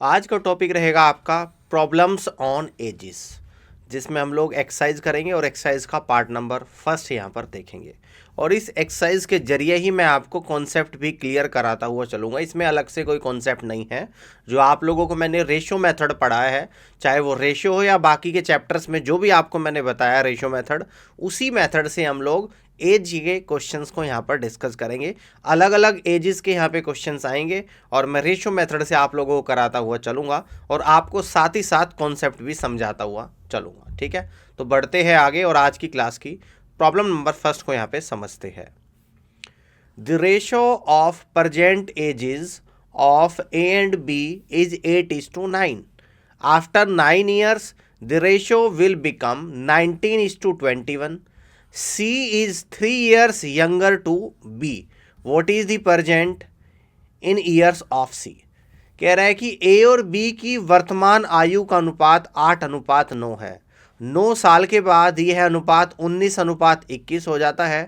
आज का टॉपिक रहेगा आपका प्रॉब्लम्स ऑन एजिस, जिसमें हम लोग एक्सरसाइज करेंगे और एक्सरसाइज का पार्ट नंबर फर्स्ट यहाँ पर देखेंगे। और इस एक्सरसाइज के जरिए ही मैं आपको कॉन्सेप्ट भी क्लियर कराता हुआ चलूँगा। इसमें अलग से कोई कॉन्सेप्ट नहीं है। जो आप लोगों को मैंने रेशो मेथड पढ़ाया है, चाहे वो रेशो हो या बाकी के चैप्टर्स में जो भी आपको मैंने बताया रेशो मेथड, उसी मेथड से हम लोग एज के क्वेश्चंस को यहाँ पर डिस्कस करेंगे। अलग अलग एजेस के यहाँ पे क्वेश्चंस आएंगे और मैं रेशो मेथड से आप लोगों को कराता हुआ चलूँगा और आपको साथ ही साथ कॉन्सेप्ट भी समझाता हुआ चलूँगा। ठीक है, तो बढ़ते हैं आगे और आज की क्लास की प्रॉब्लम नंबर फर्स्ट को यहाँ पे समझते हैं। The ratio of present ages of A and B is 8:9. After 9 years the ratio will become 19:21. C is 3 years younger to B. What is the present in years of C? कह रहा है कि A और B की वर्तमान आयु का अनुपात 8:9 है। 9 साल के बाद यह अनुपात 19:21 हो जाता है।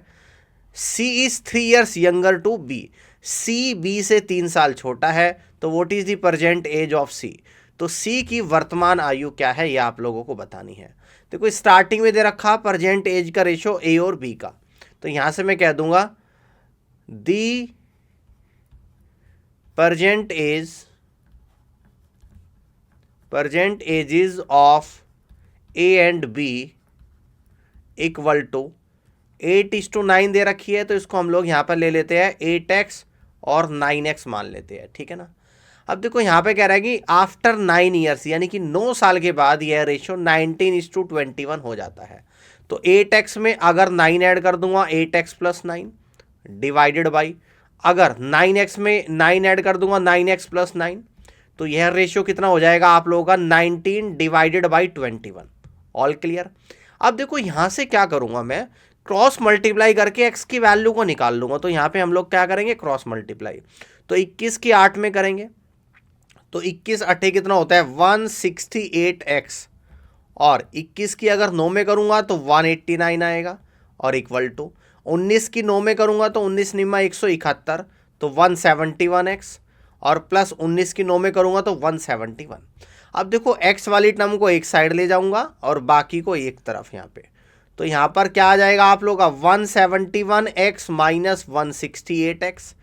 C is 3 years younger to B. C B से 3 साल छोटा है, तो what is the present age of C? तो C की वर्तमान आयु क्या है, यह आप लोगों को बतानी है। देखो स्टार्टिंग में दे रखा प्रेजेंट एज का रेशो A और B का, तो यहां से मैं कह दूंगा the present ages of A and B equal to 8:9 दे रखी है, तो इसको हम लोग यहाँ पर ले लेते हैं 8x और 9x मान लेते हैं। ठीक है ना। अब देखो यहाँ पे कह रहा है कि आफ्टर 9 years यानी कि 9 साल के बाद यह रेशो 19:21 हो जाता है। तो 8x में अगर 9 ऐड कर दूंगा 8x प्लस 9 डिवाइडेड बाई, अगर 9x में 9 ऐड कर दूंगा 9x प्लस 9, तो यह रेशियो कितना हो जाएगा आप लोगों का 19 डिवाइडेड बाई 21। All clear. अब देखो यहां से क्या करूंगा मैं, क्रॉस मल्टीप्लाई करके x की वैल्यू को निकाल लूंगा। तो यहां पे हम लोग क्या करेंगे, क्रॉस मल्टीप्लाई। तो 21 की 8 में करेंगे तो 21 8 कितना होता है 168x, और 21 की अगर 9 में करूंगा तो 189 आएगा, और इक्वल टू 19 की 9 में करूंगा तो 19 निम्मा 171, तो 171x, और प्लस 19 की 9 में करूंगा तो 171। अब देखो x वाली टर्म को एक साइड ले जाऊंगा और बाकी को एक तरफ यहाँ पे, तो यहाँ पर क्या आ जाएगा आप लोग का 171x माइनस 168x,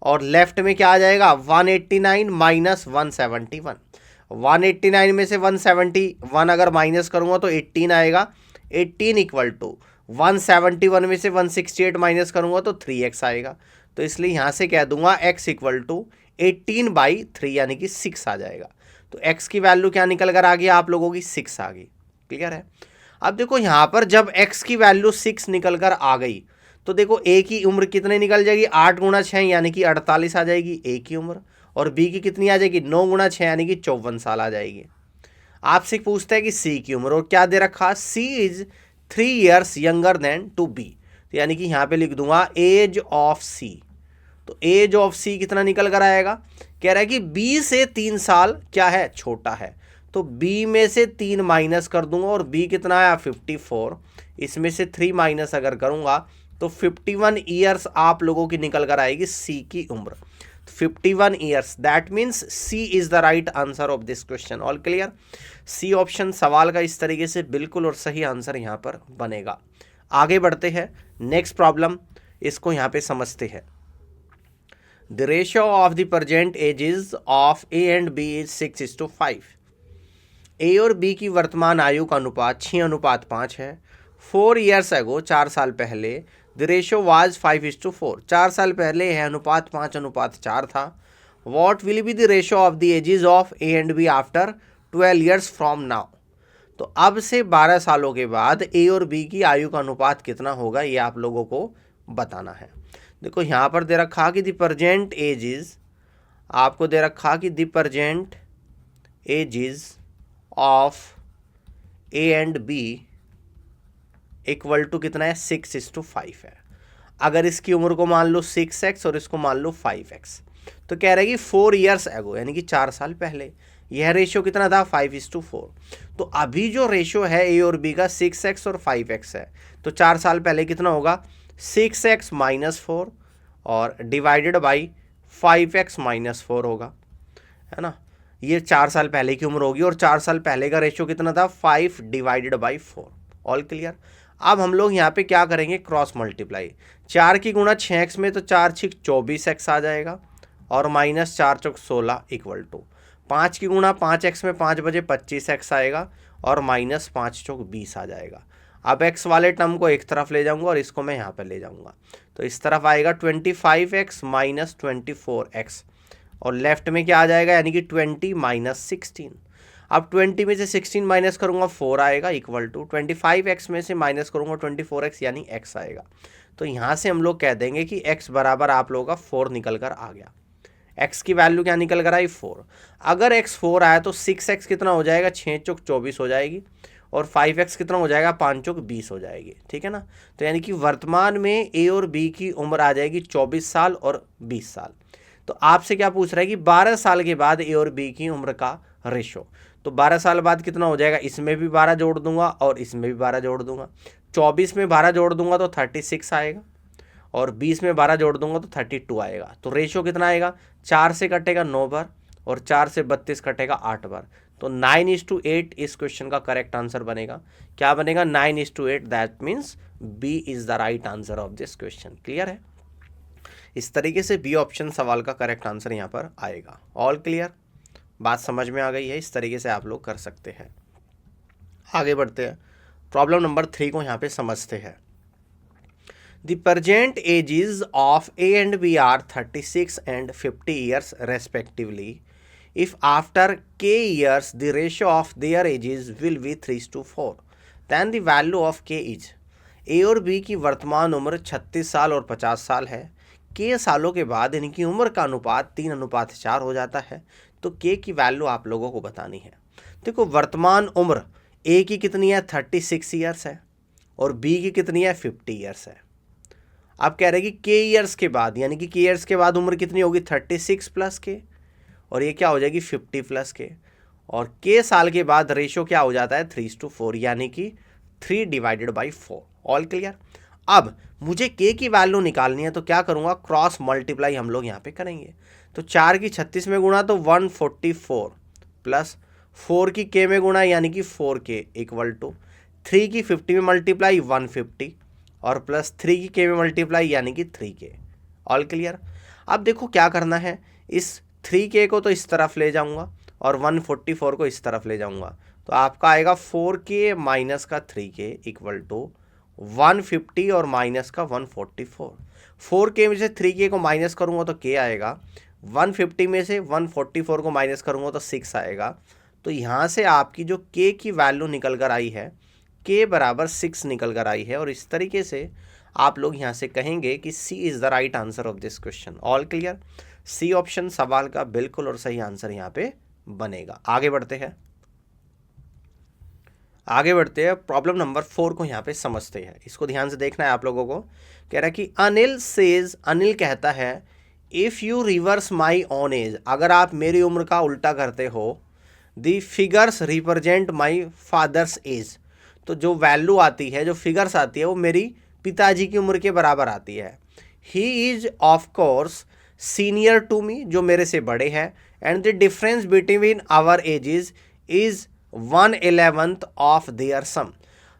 और लेफ्ट में क्या आ जाएगा 189 माइनस 171। 189 में से 171 अगर माइनस करूंगा तो 18 आएगा। 18 इक्वल टू 171 में से 168 माइनस करूंगा तो 3x आएगा। तो इसलिए यहां से कह दूंगा x इक्वल टू 18/3 यानी कि 6 आ जाएगा। तो x की वैल्यू क्या निकल कर आ गई आप लोगों की 6 आ गई। क्लियर है। अब देखो यहां पर जब x की वैल्यू 6 निकल कर आ गई तो देखो a की उम्र कितने निकल जाएगी, 8 गुणा 6 यानी कि 48 आ जाएगी a की उम्र, और b की कितनी आ जाएगी 9 गुणा 6 यानी कि 54 साल आ जाएगी। आपसे पूछता है कि c की उम्र, और क्या दे रखा c is 3 years younger than to b, तो यानी कि यहाँ पे लिख दूंगा एज ऑफ c। तो एज ऑफ c कितना निकल कर आएगा, कह रहा है कि b से 3 साल क्या है छोटा है, तो b में से 3 माइनस कर दूंगा, और b कितना आया 54, इसमें से 3 माइनस अगर करूंगा तो 51 ईयर्स आप लोगों की निकल कर आएगी सी की उम्र। 51 years, that means C is the right answer of this question. All clear. C option सवाल का इस तरीके से बिल्कुल और सही आंसर यहाँ पर बनेगा। आगे बढ़ते हैं, नेक्स्ट प्रॉब्लम, इसको यहाँ पे समझते हैं। The ratio of the present ages of A and B is 6:5। A और बी की वर्तमान आयु का अनुपात 6:5 है। 4 years ago, 4 साल पहले, द रेशियो वाज 5:4। 4 साल पहले यह अनुपात 5:4 था। What will be the ratio of the ages of A and B after 12 years from now. तो अब से 12 सालों के बाद ए और बी की आयु का अनुपात कितना होगा, ये आप लोगों को बताना है। देखो यहाँ पर दे रखा कि द प्रेजेंट एजेस, आपको दे रखा कि the present ages of A and B equal to कितना है 6:5 है। अगर इसकी उम्र को मान लो 6x और इसको मान लो 5x, तो कह रहा है कि 4 years ago यानी कि 4 साल पहले यह रेशियो कितना था 5:4। तो अभी जो रेशियो है ए और बी का 6x और 5x है, तो 4 साल पहले कितना होगा 6x माइनस 4 और डिवाइडेड बाई 5x माइनस 4 होगा, है ना। ये 4 साल पहले की उम्र होगी और 4 साल पहले का रेशियो कितना था 5/4। All clear. अब हम लोग यहाँ पे क्या करेंगे, क्रॉस मल्टीप्लाई। 4 की गुणा 6x में तो 4 6 24x आ जाएगा और माइनस 4 चौक 16 इक्वल टू 5 की गुणा 5x में 5 बजे 25x आएगा और माइनस 5 चौक 20 आ जाएगा। अब x वाले टर्म को एक तरफ ले जाऊंगा और इसको मैं यहाँ पर ले जाऊंगा, तो इस तरफ आएगा 25x माइनस 24x और लेफ्ट में क्या आ जाएगा, यानी कि 20 माइनस 16। अब 20 में से 16 माइनस करूंगा 4 आएगा इक्वल टू 25x में से माइनस करूंगा 24x यानी x आएगा। तो यहाँ से हम लोग कह देंगे कि x बराबर आप लोगों का 4 निकल कर आ गया। x की वैल्यू क्या निकल कर आई 4। अगर x 4 आया तो 6x कितना हो जाएगा, 6 चौक 24 हो जाएगी और 5x कितना हो जाएगा, 5 चौक 20 हो जाएगी। ठीक है ना। तो यानी कि वर्तमान में a और b की उम्र आ जाएगी 24 साल और 20 साल। तो आपसे क्या पूछ रहा है कि 12 साल के बाद a और b की उम्र का रेशो। तो 12 साल बाद कितना हो जाएगा, इसमें भी 12 जोड़ दूंगा और इसमें भी 12 जोड़ दूंगा। 24 में 12 जोड़ दूंगा तो 36 आएगा और 20 में 12 जोड़ दूंगा तो 32 आएगा। तो रेशो कितना आएगा, 4 से कटेगा 9 बार और 4 से 32 कटेगा 8 बार। तो 9:8 इस क्वेश्चन का करेक्ट आंसर बनेगा। क्या बनेगा, 9:8। That means B is the right answer of this question. Clear है। इस तरीके से बी ऑप्शन सवाल का करेक्ट आंसर यहाँ पर आएगा। ऑल क्लियर, बात समझ में आ गई है। इस तरीके से आप लोग कर सकते हैं। आगे बढ़ते हैं, प्रॉब्लम नंबर 3 को यहाँ पे समझते हैं। The present ages of A and B are 36 and 50 years respectively. If after k years the ratio of their ages will be 3:4, then the value of k is। A और B की वर्तमान उम्र 36 साल और 50 साल है। k सालों के बाद इनकी उम्र का अनुपात 3:4 हो जाता है। तो k की वैल्यू आप लोगों को बतानी है। देखो वर्तमान उम्र A की कितनी है, 36 ईयर्स है और B की कितनी है, 50 ईयर्स है। आप कह रहे हैं कि के ईयर्स के बाद, यानी कि के ईयर्स के बाद उम्र कितनी होगी, 36 प्लस के और ये क्या हो जाएगी 50 प्लस के, और के साल के बाद रेशो क्या हो जाता है 3:4 यानी कि 3/4। All clear. अब मुझे के की वैल्यू निकालनी है तो क्या करूँगा, क्रॉस मल्टीप्लाई हम लोग यहाँ पे करेंगे। तो 4 की 36 में गुणा तो 144 प्लस 4 की के में गुणा यानी कि 4k इक्वल टू 3 की 50 में मल्टीप्लाई 150 और प्लस 3 की के में मल्टीप्लाई यानी कि 3k। All clear. अब देखो क्या करना है, इस 3k को तो इस तरफ ले जाऊंगा और 144 को इस तरफ ले जाऊंगा। तो आपका आएगा 4k माइनस का 3k इक्वल टू 150 और माइनस का 144। 4k में से 3k को माइनस करूंगा तो k आएगा, 150 में से 144 को माइनस करूंगा तो 6 आएगा। तो यहाँ से आपकी जो k की वैल्यू निकल कर आई है, k बराबर 6 निकल कर आई है। और इस तरीके से आप लोग यहाँ से कहेंगे कि C is the right answer of this question. All clear. C option सवाल का बिल्कुल और सही आंसर यहाँ पे बनेगा। आगे बढ़ते हैं, प्रॉब्लम नंबर 4 को यहाँ पे समझते हैं। इसको ध्यान से देखना है आप लोगों को। कह रहा है कि अनिल सेज, अनिल कहता है if you reverse my own age, अगर आप मेरी उम्र का उल्टा करते हो, the figures represent my father's age, तो जो वैल्यू आती है, जो फिगर्स आती है वो मेरी पिताजी की उम्र के बराबर आती है। He is of course senior to me, जो मेरे से बड़े हैं, and the difference between our ages is 1/11 of their sum,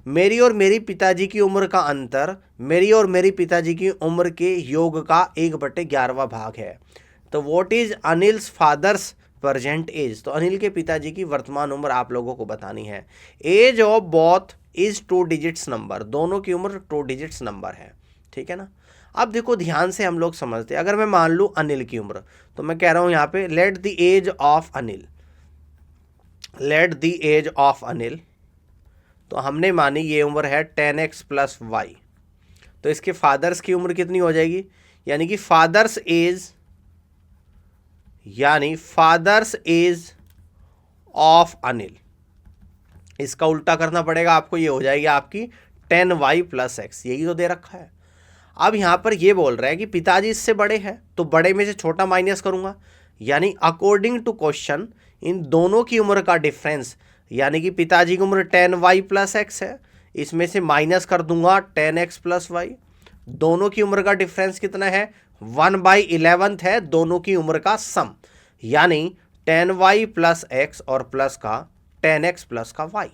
मेरी और मेरी पिताजी की उम्र का अंतर मेरी और मेरी पिताजी की उम्र के योग का 1/11वां भाग है। तो what is Anil's father's present age, तो अनिल के पिताजी की वर्तमान उम्र आप लोगों को बतानी है। Age of both is 2 digits number, दोनों की उम्र 2 डिजिट्स नंबर है। ठीक है ना। अब देखो ध्यान से हम लोग समझते हैं। अगर मैं मान लूँ अनिल की उम्र, तो मैं कह रहा हूँ यहाँ पे let the age of Anil, let the age of Anil, तो हमने मानी ये उम्र है 10x प्लस वाई। तो इसके फादर्स की उम्र कितनी हो जाएगी, यानी कि फादर्स एज, यानी फादर्स एज ऑफ अनिल, इसका उल्टा करना पड़ेगा आपको, ये हो जाएगी आपकी 10y प्लस x, यही तो दे रखा है। अब यहाँ पर ये बोल रहा है कि पिताजी इससे बड़े हैं, तो बड़े में से छोटा माइनस करूँगा, यानी अकॉर्डिंग टू क्वेश्चन इन दोनों की उम्र का डिफरेंस, यानी कि पिताजी की उम्र 10y प्लस x है, इसमें से माइनस कर दूंगा 10x प्लस y। दोनों की उम्र का डिफरेंस कितना है, 1/11 है दोनों की उम्र का सम, यानी 10y प्लस एक्स और प्लस का 10x प्लस का y।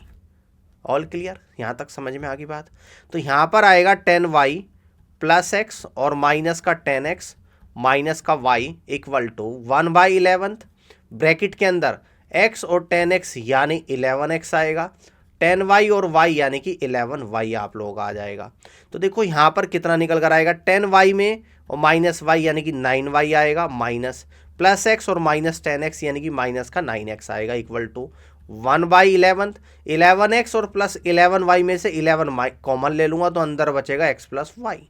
ऑल क्लियर, यहाँ तक समझ में आ गई बात। तो यहाँ पर आएगा 10y प्लस एक्स और माइनस का 10x माइनस का y इक्वल टू 1/11 ब्रैकेट के अंदर x और 10x यानी 11x आएगा, 10y और y यानी कि 11y आप लोगों का आ जाएगा। तो देखो यहाँ पर कितना निकल कर आएगा, 10y में और माइनस y यानी कि 9y आएगा, माइनस प्लस x और माइनस 10x यानी कि माइनस का 9x आएगा इक्वल टू 1/11, 11x और प्लस 11y में से 11 कॉमन ले लूंगा तो अंदर बचेगा x प्लस वाई।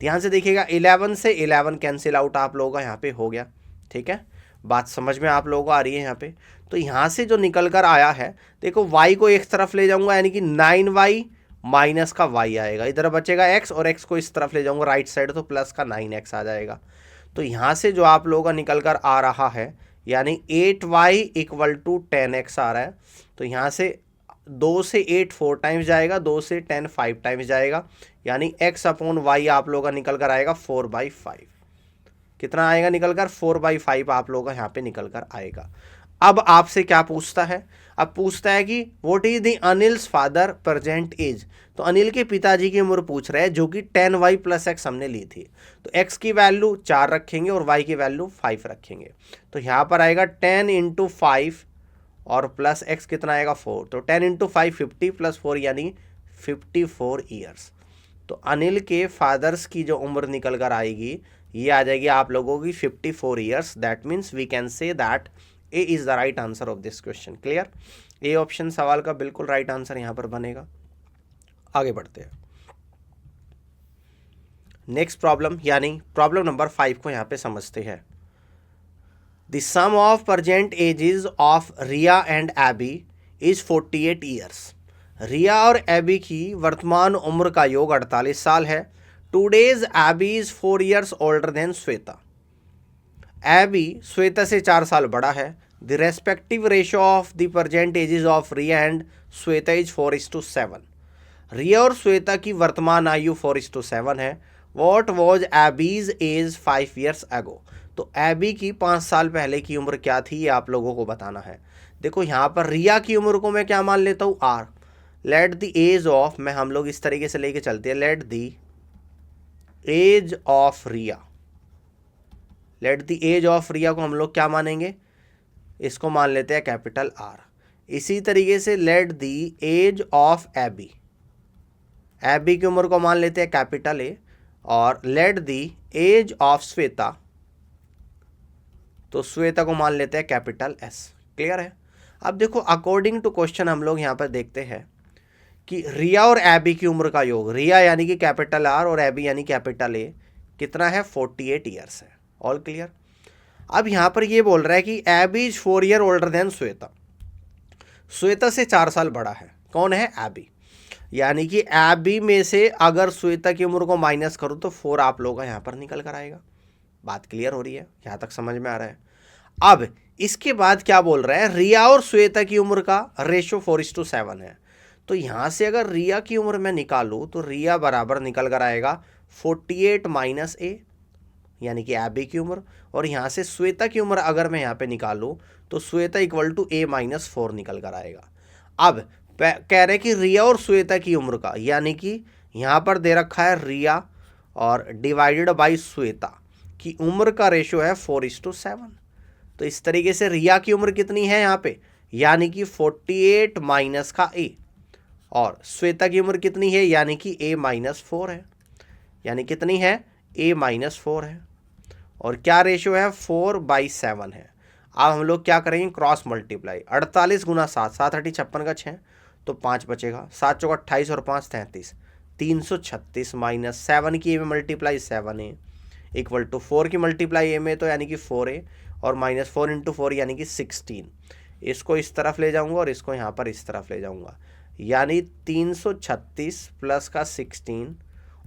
ध्यान से देखिएगा 11 से 11 कैंसिल आउट आप लोगों का यहाँ पे हो गया। ठीक है, बात समझ में आप लोगों को आ रही है यहाँ पे। तो यहाँ से जो निकल कर आया है, देखो y को एक तरफ ले जाऊंगा यानी कि 9y माइनस का y आएगा, इधर बचेगा x और x को इस तरफ ले जाऊंगा राइट साइड तो प्लस का 9x आ जाएगा। तो यहाँ से जो आप लोगों का निकल कर आ रहा है यानी 8y इक्वल टू 10x आ रहा है। तो यहाँ से 2 से 8 4 टाइम्स जाएगा, 2 से 10 5 टाइम्स जाएगा, यानी x अपॉन y आप लोगों का निकल कर आएगा 4/5। कितना आएगा निकल कर, 4/5 आप लोगों का यहाँ पे निकल कर आएगा। अब आपसे क्या पूछता है, अब पूछता है कि what is the Anil's father present age. तो अनिल के पिताजी की उम्र पूछ रहे हैं जो कि 10y प्लस एक्स हमने ली थी। तो x की वैल्यू 4 रखेंगे और y की वैल्यू 5 रखेंगे। तो यहाँ पर आएगा 10 × 5 और प्लस x कितना आएगा 4। तो 10 × 5 50 प्लस 4 यानी 54 ईयर्स। तो अनिल के फादर्स की जो उम्र निकल कर आएगी ये आ जाएगी आप लोगों की 54 years. That means we can say that A is the right answer of this question. Clear, A option सवाल का बिल्कुल राइट आंसर यहां पर बनेगा। आगे बढ़ते हैं नेक्स्ट प्रॉब्लम, यानी प्रॉब्लम नंबर 5 को यहां पे समझते हैं। The sum of present ages of Riya and AB is 48 years. Riya और एबी की वर्तमान उम्र का योग 48 साल है। Today's Abby is 4 years older than Shweta. Abby Shweta से 4 साल बड़ा है। The respective ratio of the present ages of Riya and Shweta is 4:7। Riya और श्वेता की वर्तमान आयु 4:7 है। What was Abby's age 5 years ago. तो एबी की 5 साल पहले की उम्र क्या थी ये आप लोगों को बताना है। देखो यहाँ पर रिया की उम्र को मैं क्या मान लेता हूँ, आर। लेट द एज ऑफ, मैं हम लोग इस तरीके से लेके चलते हैं, let the age of Riya, let the age of Riya को हम लोग क्या मानेंगे, इसको मान लेते हैं कैपिटल आर। इसी तरीके से let the age of Abby, Abby की उम्र को मान लेते हैं कैपिटल ए। और let the age of Shweta, तो श्वेता को मान लेते हैं कैपिटल एस। क्लियर है। अब देखो अकॉर्डिंग टू क्वेश्चन हम लोग यहाँ पर देखते हैं कि रिया और एबी की उम्र का योग, रिया यानी कि कैपिटल आर और एबी यानी कैपिटल ए, कितना है 48 ईयर्स है। All clear. अब यहाँ पर ये बोल रहा है कि Abby is 4 year older than Shweta. Shweta से 4 साल बड़ा है। कौन है, एबी। यानी कि एबी में से अगर श्वेता की उम्र को माइनस करूँ तो 4 आप लोगों का यहाँ पर निकल कर आएगा। बात क्लियर हो रही है, यहाँ तक समझ में आ रहा है। अब इसके बाद क्या बोल रहा है, रिया और श्वेता की उम्र का रेशो 4:7 है। तो यहाँ से अगर रिया की उम्र मैं निकालूँ तो रिया बराबर निकल कर आएगा 48 माइनस ए, यानी कि एबी की उम्र। और यहाँ से श्वेता की उम्र अगर मैं यहाँ पे निकालूँ तो श्वेता इक्वल टू a-4 निकल कर आएगा। अब कह रहे कि रिया और श्वेता की उम्र का, यानी कि यहाँ पर दे रखा है रिया और डिवाइडेड बाई श्वेता की उम्र का रेशो है 4:7। तो इस तरीके से रिया की उम्र कितनी है यहाँ पे, यानी कि 48 माइनस का a, और श्वेता की उम्र कितनी है, यानी कि a-4 है। यानी कितनी है, a-4 है। और क्या रेशियो है, 4/7 है। अब हम लोग क्या करेंगे, क्रॉस मल्टीप्लाई। 48 × 7, 7 × 56 का 6, तो 5 बचेगा। 7 × 28 और 5 33, 336 माइनस 7 की ए में मल्टीप्लाई 7a इक्वल टू 4 की मल्टीप्लाई ए में तो यानी कि 4a और माइनस 4 × 4 यानी कि 16। इसको इस तरफ ले जाऊंगा और इसको यहाँ पर इस तरफ ले जाऊंगा, यानी 336 प्लस का 16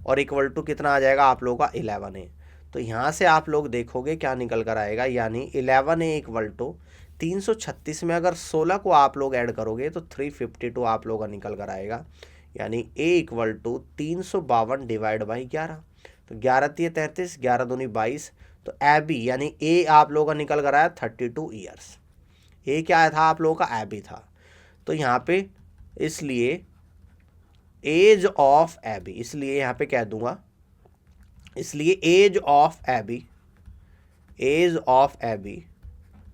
और इक्वल टू कितना आ जाएगा आप लोगों का 11a। तो यहाँ से आप लोग देखोगे क्या निकल कर आएगा, यानी 11a इक्वल टू 336 में अगर 16 को आप लोग ऐड करोगे तो 352 आप लोग का निकल कर आएगा, यानी a equal to 352 divide by 11। तो 11×3 = 33, 11×2 = 22। तो एबी यानी ए आप लोगों का निकल कर आया 32 ईयर्स। ए क्या था आप लोगों का? एबी था। तो यहाँ पे इसलिए एज ऑफ एबी, इसलिए यहाँ पे कह दूंगा, इसलिए age of Abby, age of Abby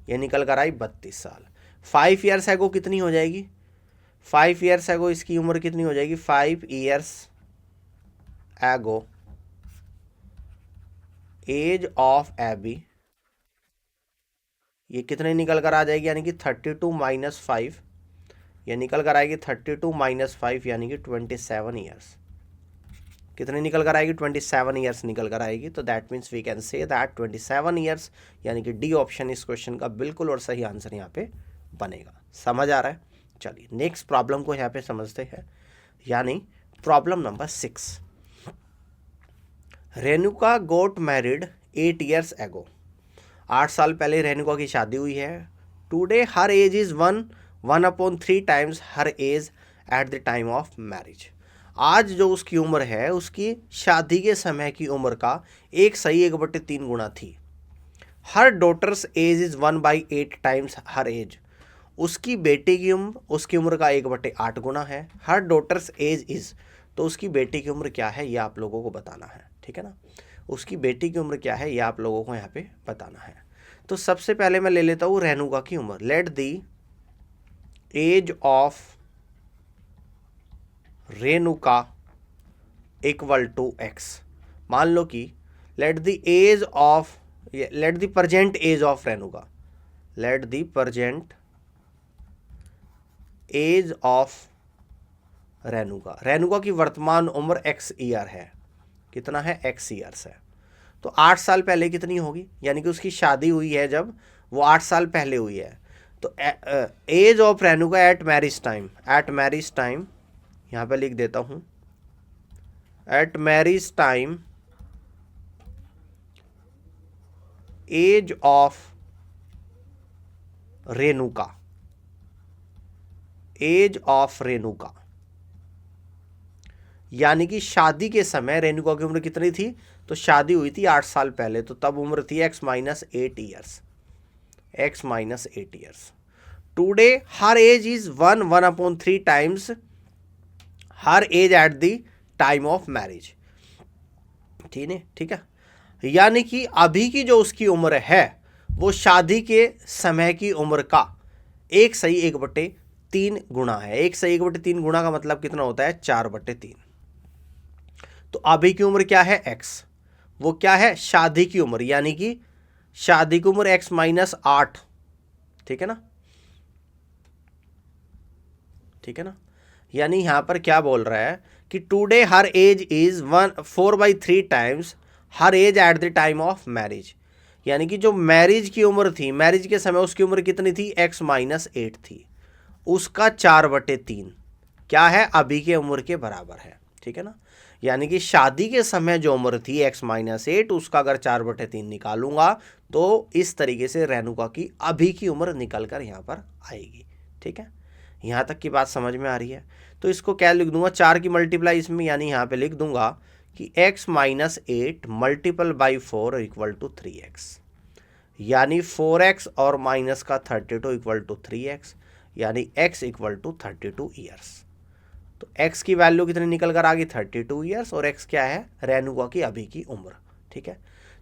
ये निकल कर आई 32 साल। 5 ईयर्स एगो कितनी हो जाएगी? 5 ईयर्स एगो इसकी उम्र कितनी हो जाएगी? 5 years ago as of Abby ये कितने निकल कर आ जाएगी? यानी कि 32 माइनस 5, ये निकल कर आएगी 32 माइनस 5 यानी कि 27 ईयर्स। कितने निकल कर आएगी? 27 ईयर्स निकल कर आएगी। तो that means we can say that 27 years, यानी कि डी ऑप्शन इस क्वेश्चन का बिल्कुल और सही आंसर यहाँ पे बनेगा। समझ आ रहा है? चलिए नेक्स्ट प्रॉब्लम को यहाँ पे समझते हैं, यानी problem number 6। Renuka got married 8 years ago. 8 साल पहले रेणुका की शादी हुई है। Today her age is 1/3 times her age at the time of marriage. आज जो उसकी उम्र है उसकी शादी के समय की उम्र का 1/3 गुना थी। हर daughter's age is 1/8 times her age. उसकी बेटी की उम्र उसकी उम्र का 1/8 गुना है। हर डॉटर्स एज इज, तो उसकी बेटी की उम्र क्या है ये आप लोगों को बताना है, ठीक है ना। उसकी बेटी की उम्र क्या है ये आप लोगों को यहाँ पे बताना है। तो सबसे पहले मैं ले लेता हूँ रेणुका की उम्र। Let the age of Renuka equal to x. मान लो कि let the age of, let the present age of Renuka, let the present age of Renuka, Renuka की वर्तमान उम्र x ईयर है। कितना है? x ईयर्स है। तो 8 साल पहले कितनी होगी? यानी कि उसकी शादी हुई है जब, वो 8 साल पहले हुई है। तो age of Renuka at marriage time, at marriage time यहाँ पे लिख देता हूँ, at marriage time age of Renuka, age of Renuka यानी कि शादी के समय रेणुका की उम्र कितनी थी? तो शादी हुई थी 8 साल पहले, तो तब उम्र थी x-8 years, x-8 years. Today her age is 1/3 times her age at the time of marriage, ठीक है। यानी कि अभी की जो उसकी उम्र है वो शादी के समय की उम्र का 1/3 गुना है। 1/3 गुना का मतलब कितना होता है? 4/3। तो अभी की उम्र क्या है? x। वो क्या है? शादी की उम्र, यानी कि शादी की उम्र x-8, ठीक है ना, ठीक है ना। यानी यहां पर क्या बोल रहा है कि today her age is 4/3 times her age at the time of marriage. यानी कि जो मैरिज की उम्र थी, मैरिज के समय उसकी उम्र कितनी थी? x-8 थी। उसका 4/3 क्या है? अभी के उम्र के बराबर है, ठीक है ना। यानी कि शादी के समय जो उम्र थी x-8, उसका अगर 4/3 निकालूंगा तो इस तरीके से रेणुका की अभी की उम्र निकल कर यहाँ पर आएगी, ठीक है। यहाँ तक की बात समझ में आ रही है? तो इसको क्या लिख दूंगा? 4 की मल्टीप्लाई इसमें, यानी यहाँ पे लिख दूंगा कि x-8 multiple by 4 equal to 3x, यानी 4x और माइनस का 32 इक्वल टू 3x, यानी x इक्वल टू 32 ईयर्स। तो x की वैल्यू कितनी निकल कर आ गई? 32 ईयर्स। और x क्या है? रेणुका की अभी की उम्र, ठीक है।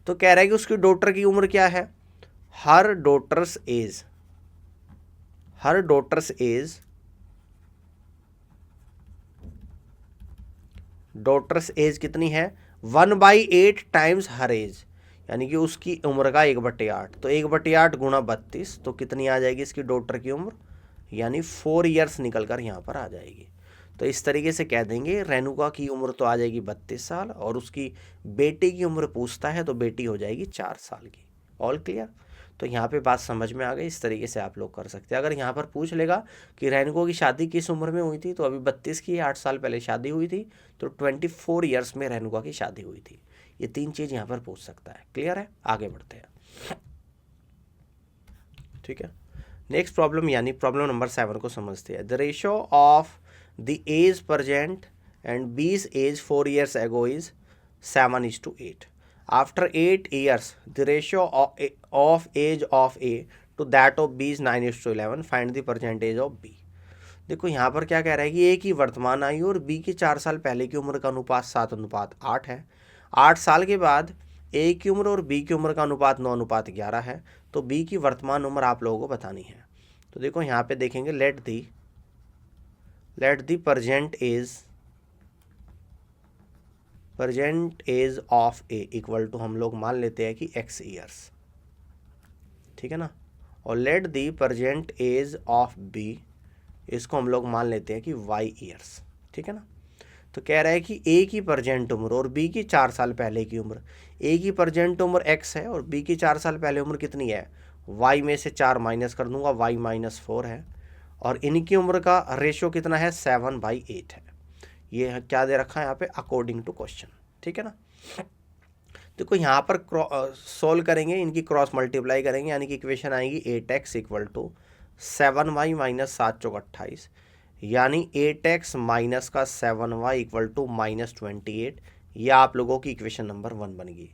तो कह रहा है कि उसकी डॉटर की उम्र क्या है? हर डॉटर्स एज, हर डॉटर्स एज, डॉटर्स एज कितनी है? 1/8 टाइम्स हर एज, यानी कि उसकी उम्र का 1/8। तो 1/8 गुणा 32, तो कितनी आ जाएगी इसकी डॉटर की उम्र? यानी 4 ईयर्स निकल कर यहाँ पर आ जाएगी। तो इस तरीके से कह देंगे रेणुका की उम्र तो आ जाएगी 32 साल, और उसकी बेटी की उम्र पूछता है तो बेटी हो जाएगी 4 साल की। All clear? तो यहाँ पे बात समझ में आ गई। इस तरीके से आप लोग कर सकते हैं। अगर यहाँ पर पूछ लेगा कि रेणुका की शादी किस उम्र में हुई थी, तो अभी 32 की 8 साल पहले शादी हुई थी, तो 24 ईयर्स में रेणुका की शादी हुई थी। ये 3 चीज़ यहाँ पर पूछ सकता है। क्लियर है? आगे बढ़ते हैं, ठीक है। नेक्स्ट प्रॉब्लम यानी प्रॉब्लम नंबर 7 को समझते हैं। The ratio of the age present and B's age 4 years ago is 7:8. After 8 years, the ratio of age of A to that of B is 9:11, find the percentage of B. देखो यहाँ पर क्या कह रहा है कि ए की वर्तमान आयु और बी की 4 साल पहले की उम्र का अनुपात 7:8 है। 8 साल के बाद ए की उम्र और बी की उम्र का अनुपात 9:11 है। तो बी की वर्तमान उम्र आप लोगों को बतानी है। तो देखो यहाँ पे देखेंगे let the present age of A equal to हम लोग मान लेते हैं कि x ईयर्स, ठीक है ना, और let the present age of B, इसको हम लोग मान लेते हैं कि y ईयर्स, ठीक है ना। तो कह रहा है कि a की प्रेजेंट उम्र और b की 4 साल पहले की उम्र, a की प्रेजेंट उम्र x है और b की 4 साल पहले उम्र कितनी है, y में से 4 माइनस कर दूंगा, y -4 है, और इनकी उम्र का रेशो कितना है, 7/8 है। ये क्या दे रखा है यहाँ पे, अकॉर्डिंग टू क्वेश्चन, ठीक है ना। देखो यहाँ पर सोल्व करेंगे, इनकी क्रॉस मल्टीप्लाई करेंगे, यानी कि इक्वेशन आएगी 8x equal to 7y minus 7 चौक 28, यानी 8x माइनस का 7y इक्वल टू -28। ये आप लोगों की इक्वेशन नंबर 1 बन गई।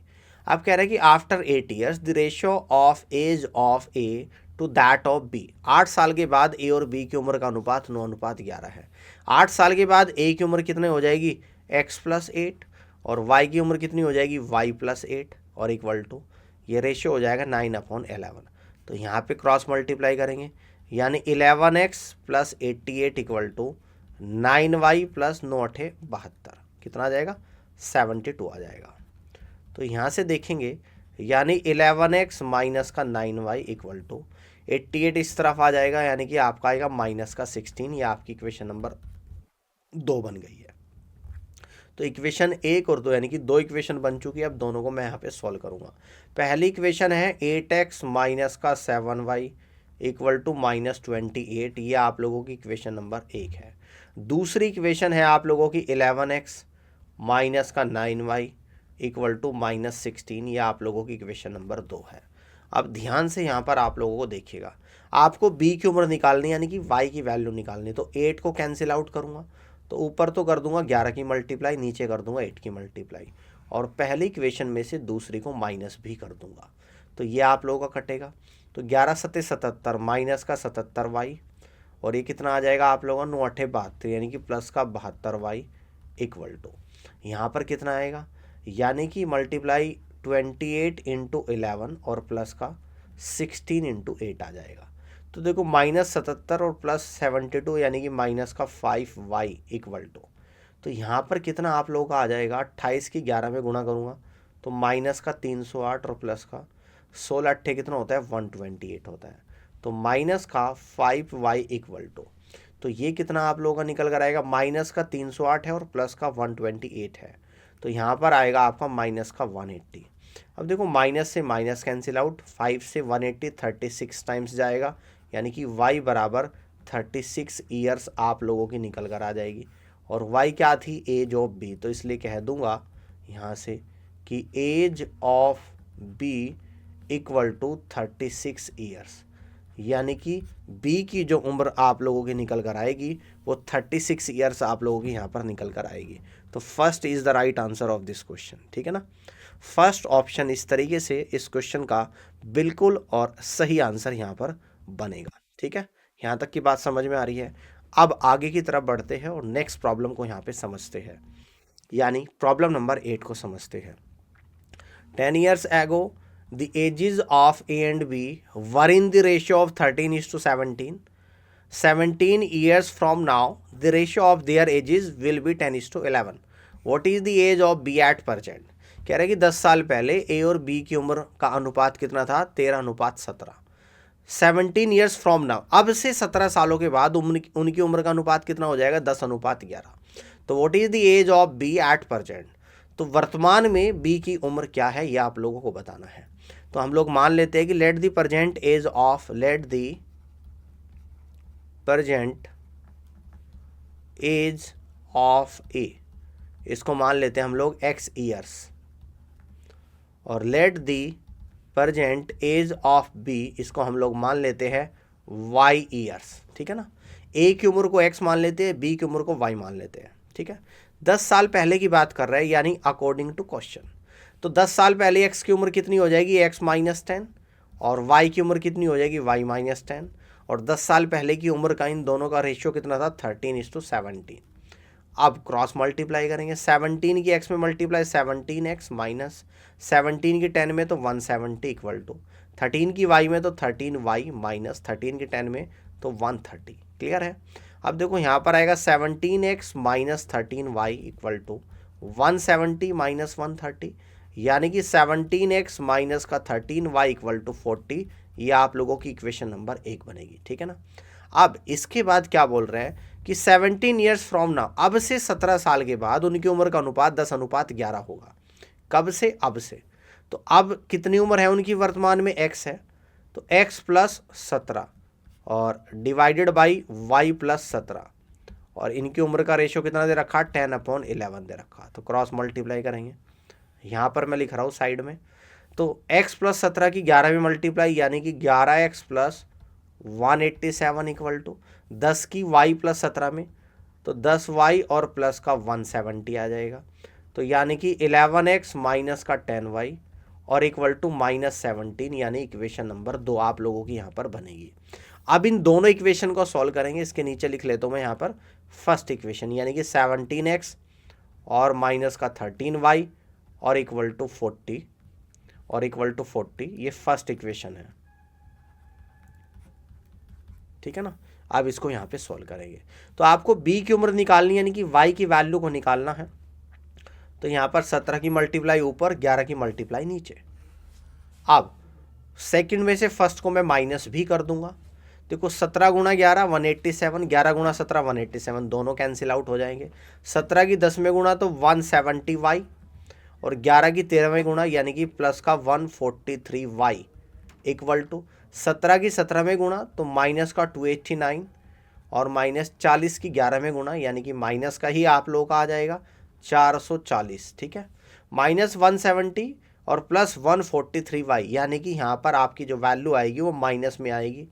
अब कह रहे हैं कि after 8 years the ratio of age of A to that of B, 8 साल के बाद ए और बी की उम्र का अनुपात 9:11 है। 8 साल के बाद ए की उम्र कितने हो जाएगी, x + 8, और y की उम्र कितनी हो जाएगी, y + 8, और इक्वल टू ये रेशियो हो जाएगा 9/11। तो यहाँ पे क्रॉस मल्टीप्लाई करेंगे, यानी 11x + 88 इक्वल टू 9y + 9×8 72, कितना आ जाएगा, 72 आ जाएगा। तो यहाँ से देखेंगे, यानी 11x माइनस का 9y इक्वल टू 88 इस तरफ आ जाएगा, यानी कि आपका आएगा -16। ये आपकी इक्वेशन नंबर 2 बन गई है। तो इक्वेशन 1 और 2 यानी कि 2 इक्वेशन बन चुकी है। अब दोनों को मैं यहाँ पे सॉल्व करूँगा। पहली इक्वेशन है 8x माइनस का 7y इक्वल टू -28, ये आप लोगों की इक्वेशन नंबर 1 है। दूसरी इक्वेशन है आप लोगों की 11x माइनस का 9y इक्वल टू -16, ये आप लोगों की इक्वेशन नंबर 2 है। अब ध्यान से यहाँ पर आप लोगों को देखिएगा, आपको b की उम्र निकालनी, यानी कि y की वैल्यू निकालनी। तो 8 को कैंसिल आउट करूँगा, तो ऊपर तो कर दूंगा 11 की मल्टीप्लाई, नीचे कर दूंगा 8 की मल्टीप्लाई, और पहली इक्वेशन में से दूसरी को माइनस भी कर दूंगा। तो ये आप लोगों का कटेगा। तो 11 × 7 = 77 माइनस का 77y, और ये कितना आ जाएगा आप लोगों का 9×8 72, यानी कि प्लस का 72y इक्वल टू यहाँ पर कितना आएगा, यानी कि मल्टीप्लाई 28 × 11 और प्लस का 16 × 8 आ जाएगा। तो देखो -77 और +72 यानी कि माइनस का 5y इक्वल टू, तो यहाँ पर कितना आप लोगों का आ जाएगा, 28 की 11 में गुणा करूँगा तो माइनस का 308 और प्लस का 16×8 कितना होता है, 128 होता है। तो माइनस का 5y इक्वल टू, तो ये कितना आप लोगों का निकल कर आएगा, माइनस का 308 है और प्लस का 128 है। तो यहाँ पर आएगा आपका माइनस का 180। अब देखो माइनस से माइनस कैंसिल आउट, 5 से 180 36 टाइम्स जाएगा, यानी कि y बराबर 36 ईयर्स आप लोगों की निकल कर आ जाएगी। और y क्या थी, एज ऑफ b, तो इसलिए कह दूंगा यहाँ से कि age of b equal to 36 years, यानी कि b की जो उम्र आप लोगों की निकल कर आएगी वो 36 ईयर्स आप लोगों की यहाँ पर निकल कर आएगी। तो first is the right answer of this question, ठीक है ना। फर्स्ट ऑप्शन इस तरीके से इस क्वेश्चन का बिल्कुल और सही आंसर यहाँ पर बनेगा, ठीक है। यहाँ तक की बात समझ में आ रही है। अब आगे की तरफ बढ़ते हैं और नेक्स्ट प्रॉब्लम को यहाँ पे समझते हैं, यानी प्रॉब्लम नंबर 8 को समझते हैं। 10 years ago the ages of A and B were in the ratio of 13:17. 17 years from now the ratio of their ages will be 10:11. What is the age of B at present? कह रहे हैं कि 10 साल पहले A और B की उम्र का अनुपात कितना था, 13:17। 17 ईयर्स फ्रॉम नाउ, अब से 17 सालों के बाद उनकी उम्र का अनुपात कितना हो जाएगा, 10:11। तो what is the age of B at present, तो वर्तमान में बी की उम्र क्या है ये आप लोगों को बताना है। तो हम लोग मान लेते हैं कि let the present age of, let the present age of A, इसको मान लेते हैं हम लोग x ईयर्स, और let the present age of B, इसको हम लोग मान लेते हैं y ईयर्स, ठीक है ना। a की उम्र को x मान लेते हैं, b की उम्र को y मान लेते हैं, ठीक है। 10 साल पहले की बात कर रहे हैं, यानी अकॉर्डिंग टू क्वेश्चन। तो 10 साल पहले x की उम्र कितनी हो जाएगी, x -10, और y की उम्र कितनी हो जाएगी, y माइनस 10, और 10 साल पहले की उम्र का इन दोनों का रेशियो कितना था, 13:17। अब क्रॉस मल्टीप्लाई करेंगे, 17 की x में मल्टीप्लाई 17x माइनस 17 की 10 में तो 170 इक्वल टू 13 की y में तो 13y माइनस 13 की 10 में तो 130। क्लियर है। अब देखो यहाँ पर आएगा 17x minus 13y equal to 170 minus 130, यानी कि 17x माइनस का 13y इक्वल टू 40। ये आप लोगों की इक्वेशन नंबर 1 बनेगी। ठीक है ना। अब इसके बाद क्या बोल रहे हैं कि 17 ईयर्स फ्रॉम नाउ, अब से 17 साल के बाद उनकी उम्र का अनुपात 10:11 होगा। कब से, अब से। तो अब कितनी उम्र है उनकी, वर्तमान में x है, तो x प्लस 17 और डिवाइडेड बाई y प्लस 17, और इनकी उम्र का रेशियो कितना दे रखा, 10/11 दे रखा। तो क्रॉस मल्टीप्लाई करेंगे, यहाँ पर मैं लिख रहा हूँ साइड में, तो x प्लस 17 की 11 में मल्टीप्लाई, यानी कि 11x प्लस 187 इक्वल टू 10 की y प्लस 17 में तो 10y और प्लस का 170 आ जाएगा, तो यानी कि 11x माइनस का 10y और इक्वल टू माइनस 17, यानी इक्वेशन नंबर 2 आप लोगों की यहाँ पर बनेगी। अब इन दोनों इक्वेशन को सॉल्व करेंगे, इसके नीचे लिख लेता हूँ मैं यहाँ पर फर्स्ट इक्वेशन, यानी कि 17x और माइनस का 13y और इक्वल टू 40 और इक्वल टू 40, ये फर्स्ट इक्वेशन है। ठीक है ना। अब इसको यहाँ पे सॉल्व करेंगे, तो आपको b की उम्र निकालनी है, यानी कि y की वैल्यू को निकालना है। तो यहाँ पर 17 की मल्टीप्लाई ऊपर, 11 की मल्टीप्लाई नीचे। अब सेकंड में से फर्स्ट को मैं माइनस भी कर दूंगा। देखो 17 गुणा 11 187, 11 गुणा 17 187, दोनों कैंसिल आउट हो जाएंगे। 17 की 10 में गुणा तो 170y और 11 की 13वें गुणा यानी कि प्लस का 143y इक्वल टू 17 की 17 में गुणा तो माइनस का 289 और माइनस 40 की 11 में गुणा यानी कि माइनस का ही आप लोगों का आ जाएगा 440। ठीक है, माइनस 170 और प्लस 143y, यानी कि यहाँ पर आपकी जो वैल्यू आएगी वो माइनस में आएगी,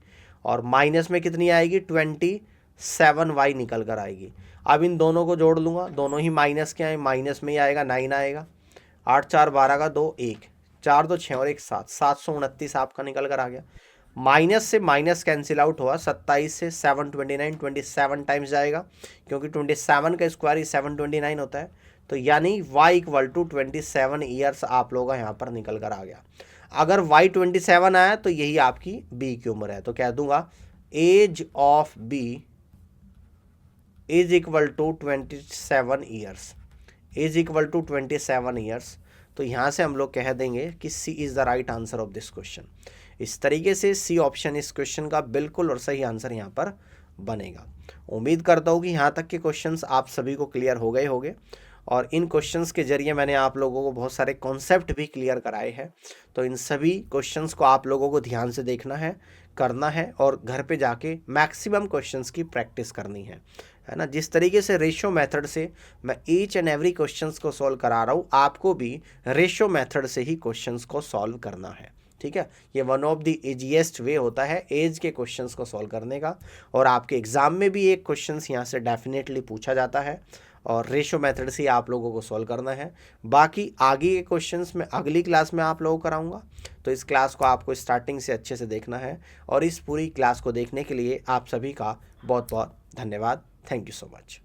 और माइनस में कितनी आएगी 27y निकल कर आएगी। अब इन दोनों को जोड़ लूँगा, दोनों ही माइनस के आए, माइनस में ही आएगा 9 आएगा, 8 4 12 का 2 1 4 2 6 और 1 7, 729 आपका निकल कर आ गया। माइनस से माइनस कैंसिल आउट हुआ, 27 से 729, 27 टाइम्स जाएगा क्योंकि 27 का स्क्वायर ही 729 होता है, तो यानी y इक्वल टू 27 ईयर्स आप लोगों का यहाँ पर निकल कर आ गया। अगर y 27 आया तो यही आपकी b की उम्र है, तो कह दूंगा age of b is equal to 27 years, is equal to 27 years. तो यहाँ से हम लोग कह देंगे कि C is the right answer of this question. इस तरीके से सी ऑप्शन इस क्वेश्चन का बिल्कुल और सही आंसर यहाँ पर बनेगा। उम्मीद करता हूँ कि यहाँ तक के क्वेश्चंस आप सभी को क्लियर हो गए होंगे, और इन क्वेश्चंस के जरिए मैंने आप लोगों को बहुत सारे कॉन्सेप्ट भी क्लियर कराए हैं। तो इन सभी क्वेश्चंस को आप लोगों को ध्यान से देखना है, करना है, और घर पे जाके मैक्सिमम क्वेश्चंस की प्रैक्टिस करनी है ना। जिस तरीके से रेशियो मेथड से मैं ईच एंड एवरी क्वेश्चंस को सॉल्व करा रहा हूँ, आपको भी रेशियो मेथड से ही क्वेश्चंस को सॉल्व करना है। ठीक है, ये one of the easiest way होता है एज के क्वेश्चंस को सॉल्व करने का, और आपके एग्जाम में भी एक क्वेश्चंस यहाँ से डेफिनेटली पूछा जाता है, और रेशियो मेथड से आप लोगों को सॉल्व करना है। बाकी आगे के क्वेश्चंस मैं अगली क्लास में आप लोगों को कराऊंगा, तो इस क्लास को आपको स्टार्टिंग से अच्छे से देखना है, और इस पूरी क्लास को देखने के लिए आप सभी का बहुत बहुत धन्यवाद। Thank you so much.